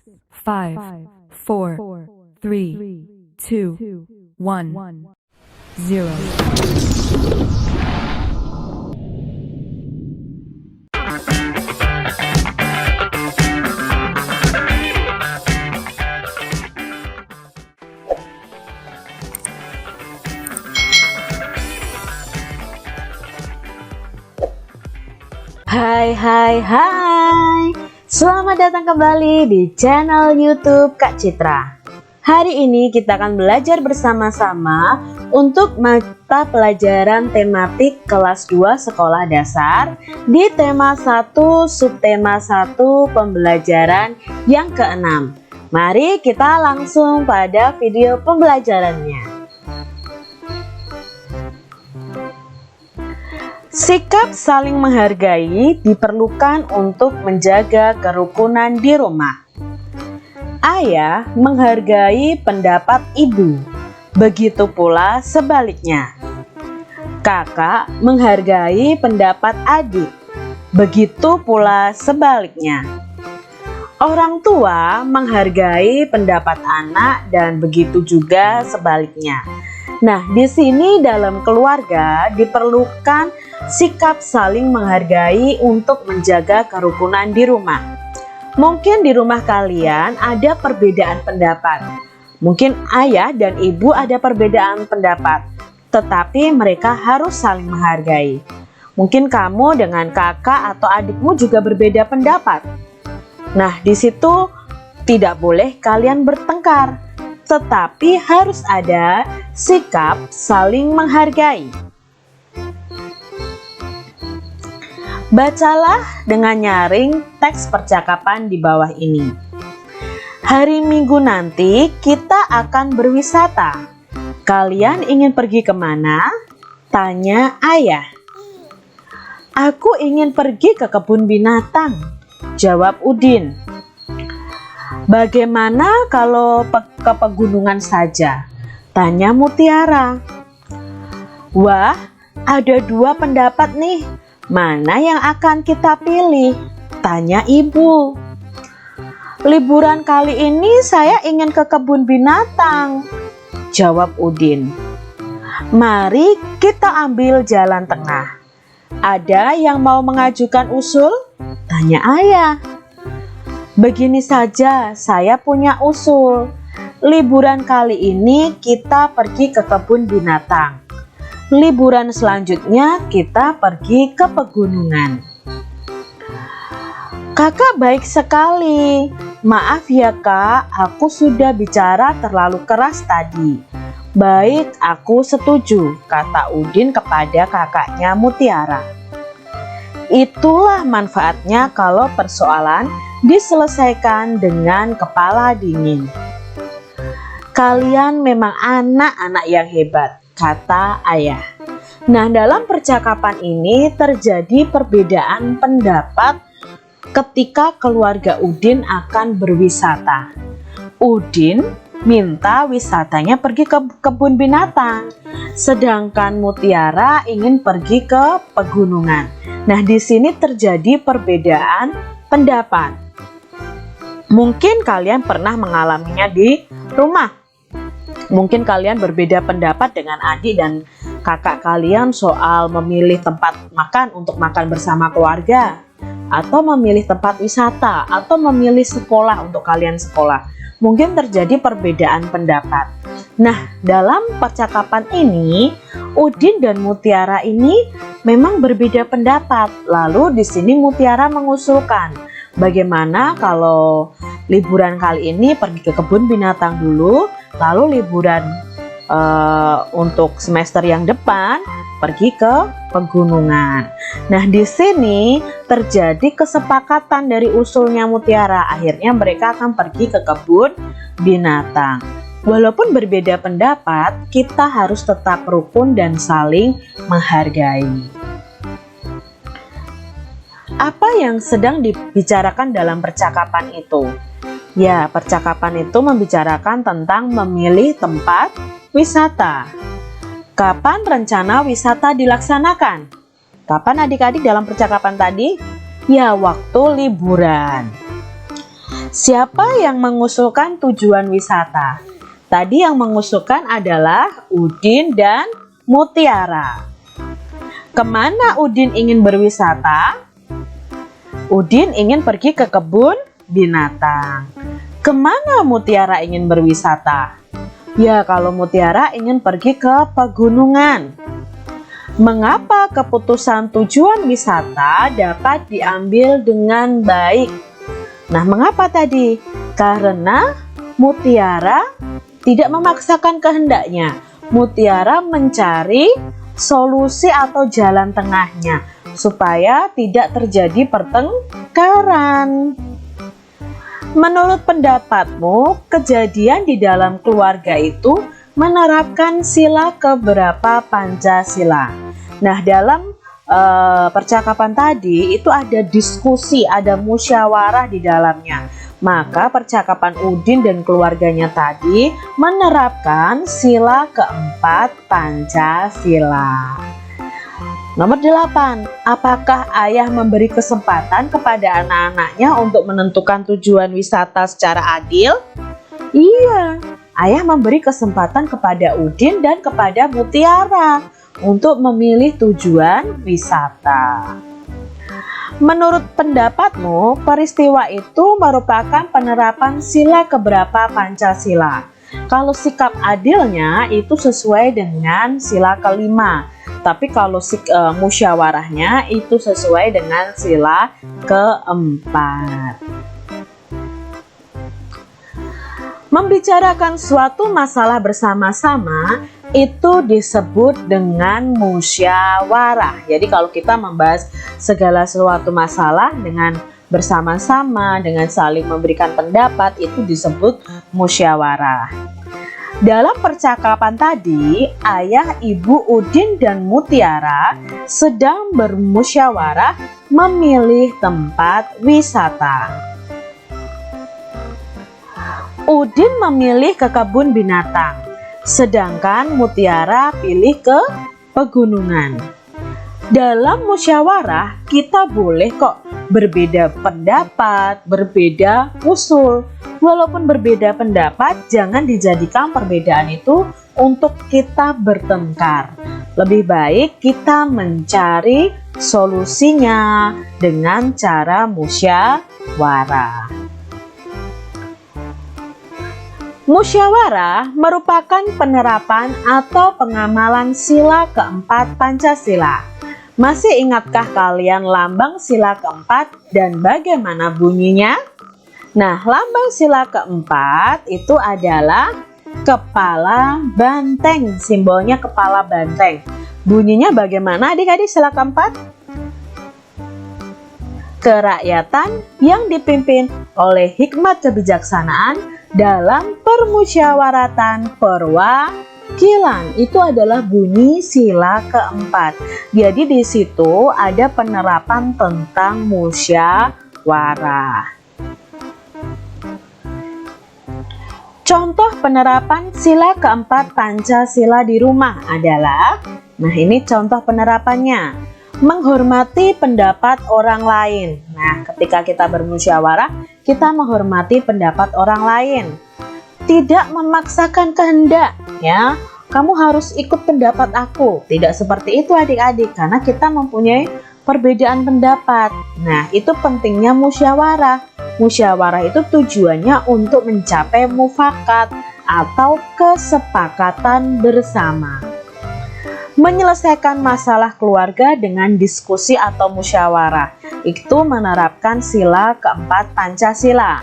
5, 4, 3, 2, 1, 0. Hai hai hai, selamat datang kembali di channel YouTube Kak Citra. Hari ini kita akan belajar bersama-sama untuk mata pelajaran tematik kelas 2 sekolah dasar di tema 1 subtema 1 pembelajaran yang ke-6. Mari kita langsung pada video pembelajarannya. Sikap saling menghargai diperlukan untuk menjaga kerukunan di rumah. Ayah menghargai pendapat ibu, begitu pula sebaliknya. Kakak menghargai pendapat adik, begitu pula sebaliknya. Orang tua menghargai pendapat anak dan begitu juga sebaliknya. Nah, di sini dalam keluarga diperlukan sikap saling menghargai untuk menjaga kerukunan di rumah. Mungkin di rumah kalian ada perbedaan pendapat. Mungkin ayah dan ibu ada perbedaan pendapat, tetapi mereka harus saling menghargai. Mungkin kamu dengan kakak atau adikmu juga berbeda pendapat. Nah, di situ tidak boleh kalian bertengkar, tetapi harus ada sikap saling menghargai. Bacalah dengan nyaring teks percakapan di bawah ini. Hari Minggu nanti kita akan berwisata. Kalian ingin pergi kemana? Tanya ayah. Aku ingin pergi ke kebun binatang, jawab Udin. Bagaimana kalau ke pegunungan saja? Tanya Mutiara. Wah, ada dua pendapat nih. Mana yang akan kita pilih? Tanya ibu. Liburan kali ini saya ingin ke kebun binatang, jawab Udin. Mari kita ambil jalan tengah. Ada yang mau mengajukan usul? Tanya ayah. Begini saja, saya punya usul. Liburan kali ini kita pergi ke kebun binatang. Liburan selanjutnya kita pergi ke pegunungan. Kakak baik sekali. Maaf ya kak, aku sudah bicara terlalu keras tadi. Baik, aku setuju, kata Udin kepada kakaknya Mutiara. Itulah manfaatnya kalau persoalan diselesaikan dengan kepala dingin. Kalian memang anak-anak yang hebat, kata ayah. Nah, dalam percakapan ini terjadi perbedaan pendapat ketika keluarga Udin akan berwisata. Udin minta wisatanya pergi ke kebun binatang, sedangkan Mutiara ingin pergi ke pegunungan. Nah, di sini terjadi perbedaan pendapat. Mungkin kalian pernah mengalaminya di rumah. Mungkin kalian berbeda pendapat dengan adik dan kakak kalian soal memilih tempat makan untuk makan bersama keluarga, atau memilih tempat wisata, atau memilih sekolah untuk kalian sekolah. Mungkin terjadi perbedaan pendapat. Nah, dalam percakapan ini, Udin dan Mutiara ini memang berbeda pendapat. Lalu di sini Mutiara mengusulkan, bagaimana kalau liburan kali ini pergi ke kebun binatang dulu, lalu liburan untuk semester yang depan pergi ke pegunungan. Nah, di sini terjadi kesepakatan dari usulnya Mutiara. Akhirnya mereka akan pergi ke kebun binatang. Walaupun berbeda pendapat, kita harus tetap rukun dan saling menghargai. Apa yang sedang dibicarakan dalam percakapan itu? Ya, percakapan itu membicarakan tentang memilih tempat wisata. Kapan rencana wisata dilaksanakan? Kapan adik-adik dalam percakapan tadi? Ya, waktu liburan. Siapa yang mengusulkan tujuan wisata? Tadi yang mengusulkan adalah Udin dan Mutiara. Kemana Udin ingin berwisata? Udin ingin pergi ke kebun binatang. Kemana Mutiara ingin berwisata? Ya, kalau Mutiara ingin pergi ke pegunungan. Mengapa keputusan tujuan wisata dapat diambil dengan baik? Nah, mengapa tadi? Karena Mutiara tidak memaksakan kehendaknya. Mutiara mencari solusi atau jalan tengahnya supaya tidak terjadi pertengkaran. Menurut pendapatmu, kejadian di dalam keluarga itu menerapkan sila keberapa Pancasila? Nah, dalam percakapan tadi itu ada diskusi, ada musyawarah di dalamnya. Maka percakapan Udin dan keluarganya tadi menerapkan sila keempat Pancasila. Nomor 8, apakah ayah memberi kesempatan kepada anak-anaknya untuk menentukan tujuan wisata secara adil? Iya, ayah memberi kesempatan kepada Udin dan kepada Mutiara untuk memilih tujuan wisata. Menurut pendapatmu, peristiwa itu merupakan penerapan sila keberapa Pancasila? Kalau sikap adilnya itu sesuai dengan sila kelima. Tapi kalau musyawarahnya itu sesuai dengan sila keempat. Membicarakan suatu masalah bersama-sama itu disebut dengan musyawarah. Jadi kalau kita membahas segala suatu masalah dengan bersama-sama, dengan saling memberikan pendapat, itu disebut musyawarah. Dalam percakapan tadi, ayah, ibu Udin dan Mutiara sedang bermusyawarah memilih tempat wisata. Udin memilih ke kebun binatang, sedangkan Mutiara pilih ke pegunungan. Dalam musyawarah, kita boleh kok berbeda pendapat, berbeda usul. Walaupun berbeda pendapat, jangan dijadikan perbedaan itu untuk kita bertengkar. Lebih baik kita mencari solusinya dengan cara musyawarah. Musyawarah merupakan penerapan atau pengamalan sila keempat Pancasila. Masih ingatkah kalian lambang sila keempat dan bagaimana bunyinya? Nah, lambang sila keempat itu adalah kepala banteng. Simbolnya kepala banteng. Bunyinya bagaimana adik-adik sila keempat? Kerakyatan yang dipimpin oleh hikmat kebijaksanaan dalam permusyawaratan perwakilan. Itu adalah bunyi sila keempat. Jadi di situ ada penerapan tentang musyawarah. Contoh penerapan sila keempat Pancasila di rumah adalah, nah ini contoh penerapannya, menghormati pendapat orang lain. Nah, ketika kita bermusyawarah, kita menghormati pendapat orang lain. Tidak memaksakan kehendak, ya. Kamu harus ikut pendapat aku. Tidak seperti itu adik-adik, karena kita mempunyai perbedaan pendapat. Nah, itu pentingnya musyawarah. Musyawarah itu tujuannya untuk mencapai mufakat atau kesepakatan bersama. Menyelesaikan masalah keluarga dengan diskusi atau musyawarah, itu menerapkan sila keempat Pancasila.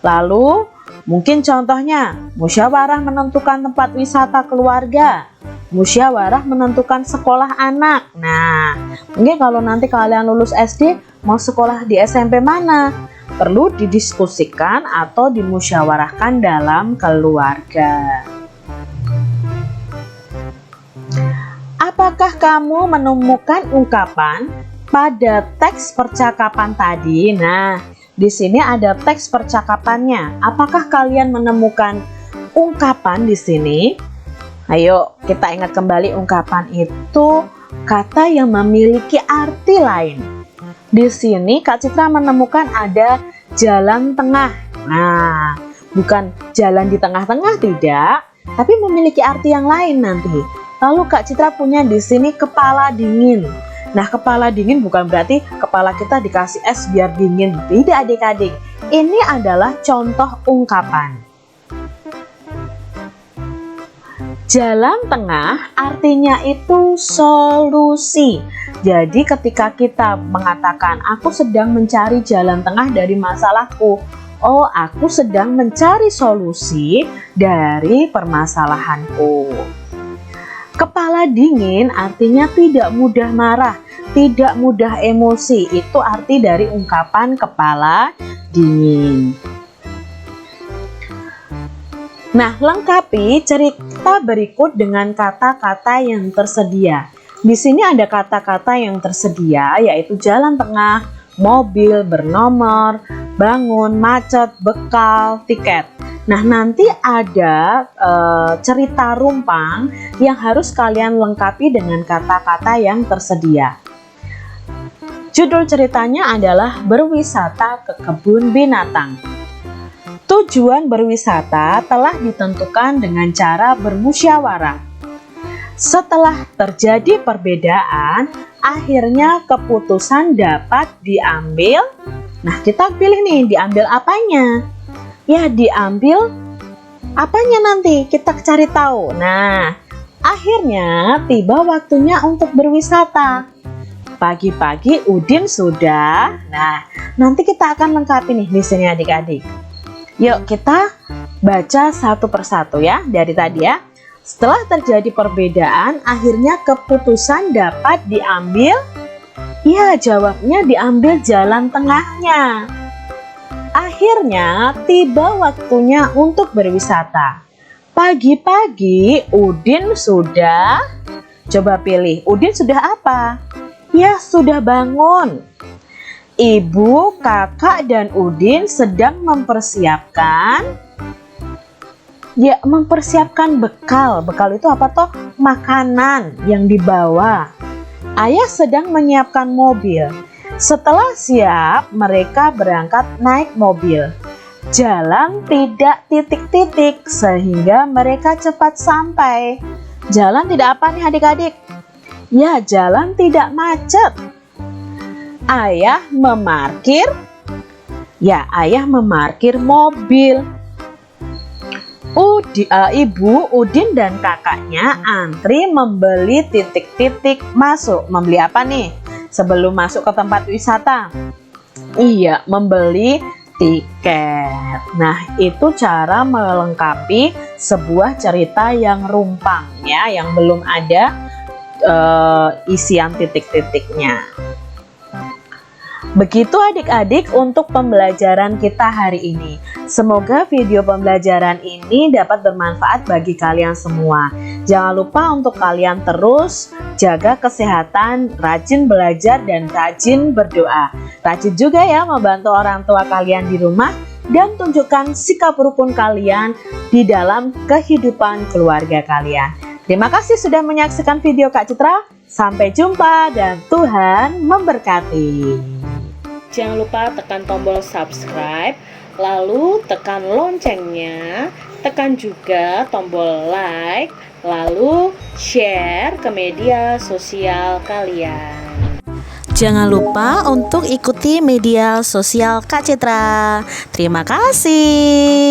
Lalu, mungkin contohnya, musyawarah menentukan tempat wisata keluarga, musyawarah menentukan sekolah anak. Nah, mungkin kalau nanti kalian lulus SD, mau sekolah di SMP mana? Perlu didiskusikan atau dimusyawarahkan dalam keluarga. Apakah kamu menemukan ungkapan pada teks percakapan tadi? Nah, di sini ada teks percakapannya. Apakah kalian menemukan ungkapan di sini? Ayo, kita ingat kembali, ungkapan itu kata yang memiliki arti lain. Di sini Kak Citra menemukan ada jalan tengah. Nah, bukan jalan di tengah-tengah, tidak, tapi memiliki arti yang lain nanti. Lalu Kak Citra punya di sini kepala dingin. Nah, kepala dingin bukan berarti kepala kita dikasih es biar dingin. Tidak adik-adik, ini adalah contoh ungkapan. Jalan tengah artinya itu solusi. Jadi ketika kita mengatakan aku sedang mencari jalan tengah dari masalahku, oh aku sedang mencari solusi dari permasalahanku. Kepala dingin artinya tidak mudah marah, tidak mudah emosi. Itu arti dari ungkapan kepala dingin. Nah, lengkapi cerita berikut dengan kata-kata yang tersedia. Di sini ada kata-kata yang tersedia, yaitu jalan tengah, mobil, bernomor, bangun, macet, bekal, tiket. Nah, nanti ada cerita rumpang yang harus kalian lengkapi dengan kata-kata yang tersedia. Judul ceritanya adalah berwisata ke kebun binatang. Tujuan berwisata telah ditentukan dengan cara bermusyawarah. Setelah terjadi perbedaan, akhirnya keputusan dapat diambil. Nah, kita pilih nih, diambil apanya? Ya, diambil apanya nanti? Kita cari tahu. Nah, akhirnya tiba waktunya untuk berwisata. Pagi-pagi Udin sudah. Nah, nanti kita akan lengkapi nih di sini adik-adik. Yuk kita baca satu persatu ya dari tadi ya. Setelah terjadi perbedaan, akhirnya keputusan dapat diambil. Ya, jawabnya diambil jalan tengahnya. Akhirnya tiba waktunya untuk berwisata. Pagi-pagi Udin sudah. Coba pilih, Udin sudah apa? Ya, sudah bangun. Ibu, kakak, dan Udin sedang mempersiapkan bekal. Bekal itu apa toh? Makanan yang dibawa. Ayah sedang menyiapkan mobil. Setelah siap, mereka berangkat naik mobil. Jalan tidak titik-titik sehingga mereka cepat sampai. Jalan tidak apa nih adik-adik? Ya, jalan tidak macet. Ayah memarkir. Ya, ayah memarkir mobil. Ibu, Udin dan kakaknya antri membeli titik-titik masuk. Membeli apa nih? Sebelum masuk ke tempat wisata. Iya, membeli tiket. Nah, itu cara melengkapi sebuah cerita yang rumpang ya, yang belum ada isian titik-titiknya. Begitu adik-adik untuk pembelajaran kita hari ini. Semoga video pembelajaran ini dapat bermanfaat bagi kalian semua. Jangan lupa untuk kalian terus jaga kesehatan, rajin belajar dan rajin berdoa. Rajin juga ya membantu orang tua kalian di rumah dan tunjukkan sikap rukun kalian di dalam kehidupan keluarga kalian. Terima kasih sudah menyaksikan video Kak Citra. Sampai jumpa dan Tuhan memberkati. Jangan lupa tekan tombol subscribe, lalu tekan loncengnya, tekan juga tombol like, lalu share ke media sosial kalian. Jangan lupa untuk ikuti media sosial Kak Citra. Terima kasih.